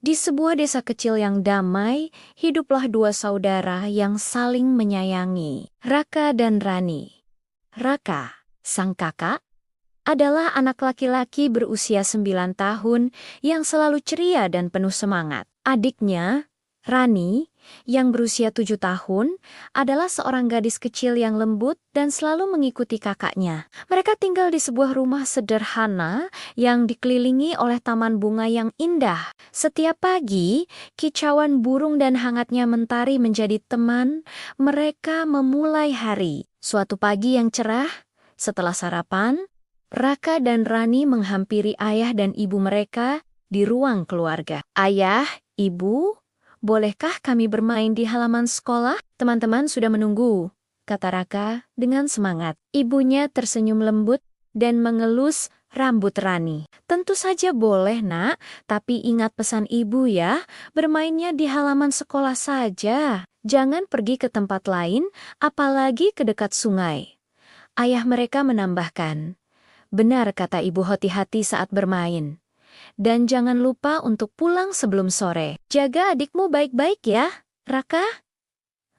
Di sebuah desa kecil yang damai, hiduplah dua saudara yang saling menyayangi, Raka dan Rani. Raka, sang kakak, adalah anak laki-laki berusia 9 tahun yang selalu ceria dan penuh semangat. Adiknya, Rani, yang berusia 7 tahun, adalah seorang gadis kecil yang lembut dan selalu mengikuti kakaknya. Mereka tinggal di sebuah rumah sederhana yang dikelilingi oleh taman bunga yang indah. Setiap pagi, kicauan burung dan hangatnya mentari menjadi teman mereka memulai hari. Suatu pagi yang cerah, setelah sarapan, Raka dan Rani menghampiri ayah dan ibu mereka di ruang keluarga. Ayah, ibu, bolehkah kami bermain di halaman sekolah? Teman-teman sudah menunggu, kata Raka dengan semangat. Ibunya tersenyum lembut dan mengelus rambut Rani. Tentu saja boleh, nak, tapi ingat pesan ibu ya, bermainnya di halaman sekolah saja. Jangan pergi ke tempat lain, apalagi ke dekat sungai. Ayah mereka menambahkan, benar kata ibu, hati-hati saat bermain. Dan jangan lupa untuk pulang sebelum sore. Jaga adikmu baik-baik ya, Raka.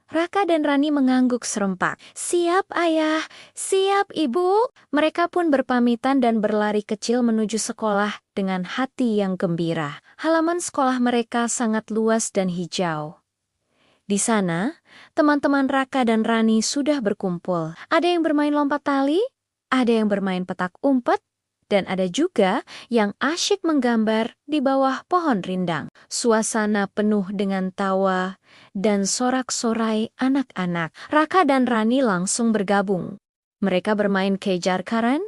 Raka dan Rani mengangguk serempak. Siap ayah, siap ibu. Mereka pun berpamitan dan berlari kecil menuju sekolah dengan hati yang gembira. Halaman sekolah mereka sangat luas dan hijau. Di sana, teman-teman Raka dan Rani sudah berkumpul. Ada yang bermain lompat tali, ada yang bermain petak umpet, dan ada juga yang asyik menggambar di bawah pohon rindang. Suasana penuh dengan tawa dan sorak-sorai anak-anak. Raka dan Rani langsung bergabung. Mereka bermain kejar karan,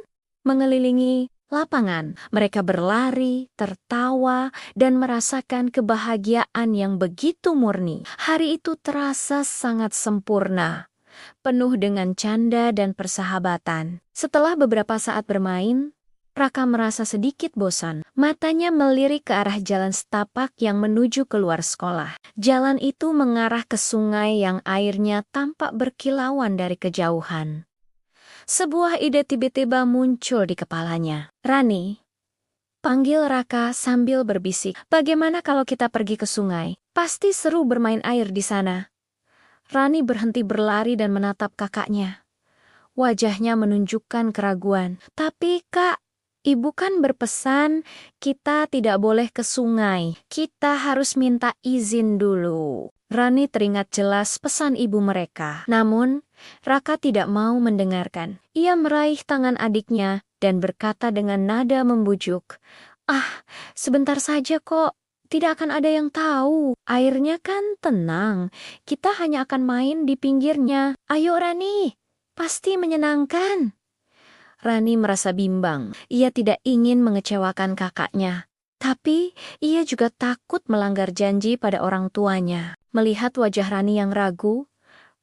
mengelilingi lapangan. Mereka berlari, tertawa, dan merasakan kebahagiaan yang begitu murni. Hari itu terasa sangat sempurna, penuh dengan canda dan persahabatan. Setelah beberapa saat bermain, Raka merasa sedikit bosan. Matanya melirik ke arah jalan setapak yang menuju keluar sekolah. Jalan itu mengarah ke sungai yang airnya tampak berkilauan dari kejauhan. Sebuah ide tiba-tiba muncul di kepalanya. Rani, panggil Raka sambil berbisik. Bagaimana kalau kita pergi ke sungai? Pasti seru bermain air di sana. Rani berhenti berlari dan menatap kakaknya. Wajahnya menunjukkan keraguan. Tapi kak, ibu kan berpesan kita tidak boleh ke sungai. Kita harus minta izin dulu. Rani teringat jelas pesan ibu mereka. Namun, Raka tidak mau mendengarkan. Ia meraih tangan adiknya dan berkata dengan nada membujuk, "Ah, sebentar saja kok. Tidak akan ada yang tahu. Airnya kan tenang. Kita hanya akan main di pinggirnya. Ayo Rani, pasti menyenangkan." Rani merasa bimbang. Ia tidak ingin mengecewakan kakaknya. Tapi ia juga takut melanggar janji pada orang tuanya. Melihat wajah Rani yang ragu,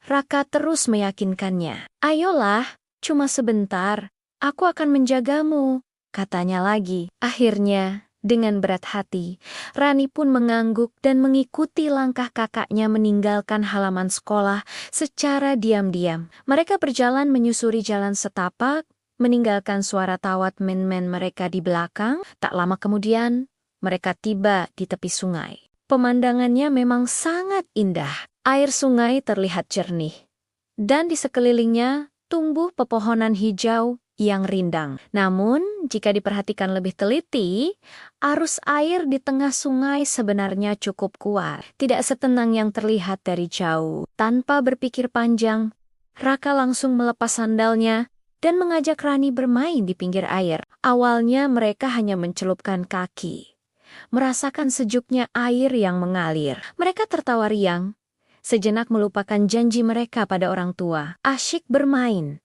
Raka terus meyakinkannya. "Ayolah, cuma sebentar. Aku akan menjagamu," katanya lagi. Akhirnya, dengan berat hati, Rani pun mengangguk dan mengikuti langkah kakaknya meninggalkan halaman sekolah secara diam-diam. Mereka berjalan menyusuri jalan setapak, meninggalkan suara tawa teman-teman mereka di belakang. Tak lama kemudian, mereka tiba di tepi sungai. Pemandangannya memang sangat indah. Air sungai terlihat jernih, dan di sekelilingnya tumbuh pepohonan hijau yang rindang. Namun, jika diperhatikan lebih teliti, arus air di tengah sungai sebenarnya cukup kuat. Tidak setenang yang terlihat dari jauh. Tanpa berpikir panjang, Raka langsung melepas sandalnya dan mengajak Rani bermain di pinggir air. Awalnya mereka hanya mencelupkan kaki, merasakan sejuknya air yang mengalir. Mereka tertawa riang, sejenak melupakan janji mereka pada orang tua. Asyik bermain.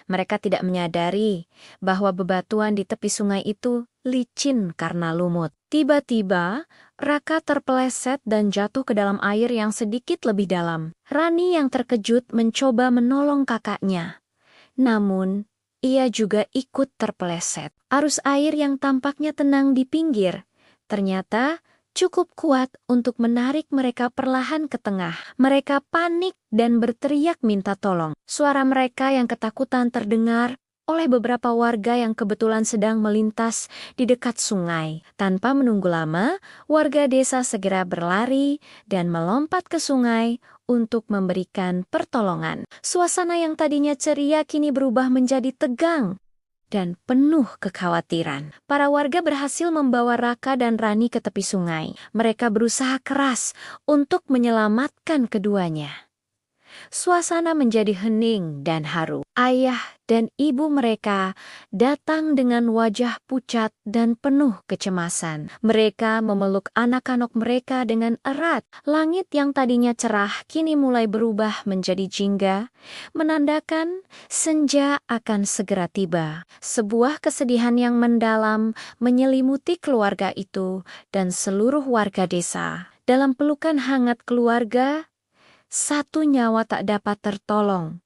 Mereka tidak menyadari bahwa bebatuan di tepi sungai itu licin karena lumut. Tiba-tiba, Raka terpeleset dan jatuh ke dalam air yang sedikit lebih dalam. Rani yang terkejut mencoba menolong kakaknya. Namun, ia juga ikut terpeleset. Arus air yang tampaknya tenang di pinggir ternyata cukup kuat untuk menarik mereka perlahan ke tengah. Mereka panik dan berteriak minta tolong. Suara mereka yang ketakutan terdengar oleh beberapa warga yang kebetulan sedang melintas di dekat sungai. Tanpa menunggu lama, warga desa segera berlari dan melompat ke sungai untuk memberikan pertolongan. Suasana yang tadinya ceria kini berubah menjadi tegang dan penuh kekhawatiran. Para warga berhasil membawa Raka dan Rani ke tepi sungai. Mereka berusaha keras untuk menyelamatkan keduanya. Suasana menjadi hening dan haru. Ayah dan ibu mereka datang dengan wajah pucat dan penuh kecemasan. Mereka memeluk anak-anak mereka dengan erat. Langit yang tadinya cerah kini mulai berubah menjadi jingga, menandakan senja akan segera tiba. Sebuah kesedihan yang mendalam menyelimuti keluarga itu dan seluruh warga desa. Dalam pelukan hangat keluarga, satu nyawa tak dapat tertolong,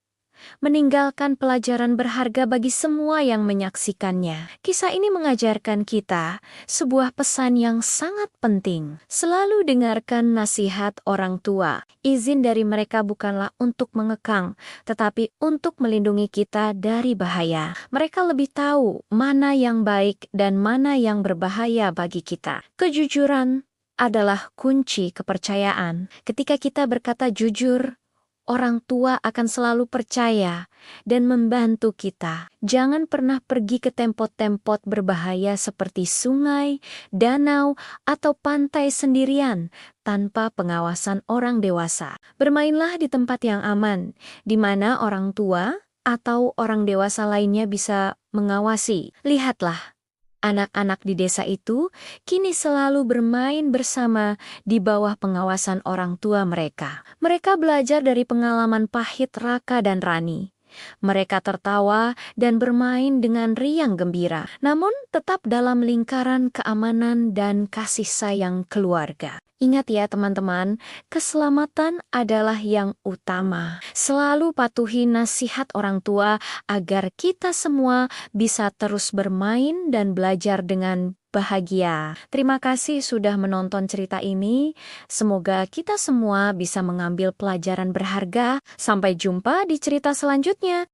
meninggalkan pelajaran berharga bagi semua yang menyaksikannya. Kisah ini mengajarkan kita sebuah pesan yang sangat penting. Selalu dengarkan nasihat orang tua. Izin dari mereka bukanlah untuk mengekang, tetapi untuk melindungi kita dari bahaya. Mereka lebih tahu mana yang baik dan mana yang berbahaya bagi kita. Kejujuran adalah kunci kepercayaan. Ketika kita berkata jujur, orang tua akan selalu percaya dan membantu kita. Jangan pernah pergi ke tempat-tempat berbahaya seperti sungai, danau, atau pantai sendirian tanpa pengawasan orang dewasa. Bermainlah di tempat yang aman, di mana orang tua atau orang dewasa lainnya bisa mengawasi. Lihatlah. Anak-anak di desa itu kini selalu bermain bersama di bawah pengawasan orang tua mereka. Mereka belajar dari pengalaman pahit Raka dan Rani. Mereka tertawa dan bermain dengan riang gembira, namun tetap dalam lingkaran keamanan dan kasih sayang keluarga. Ingat ya teman-teman, keselamatan adalah yang utama. Selalu patuhi nasihat orang tua agar kita semua bisa terus bermain dan belajar dengan bahagia. Terima kasih sudah menonton cerita ini. Semoga kita semua bisa mengambil pelajaran berharga. Sampai jumpa di cerita selanjutnya.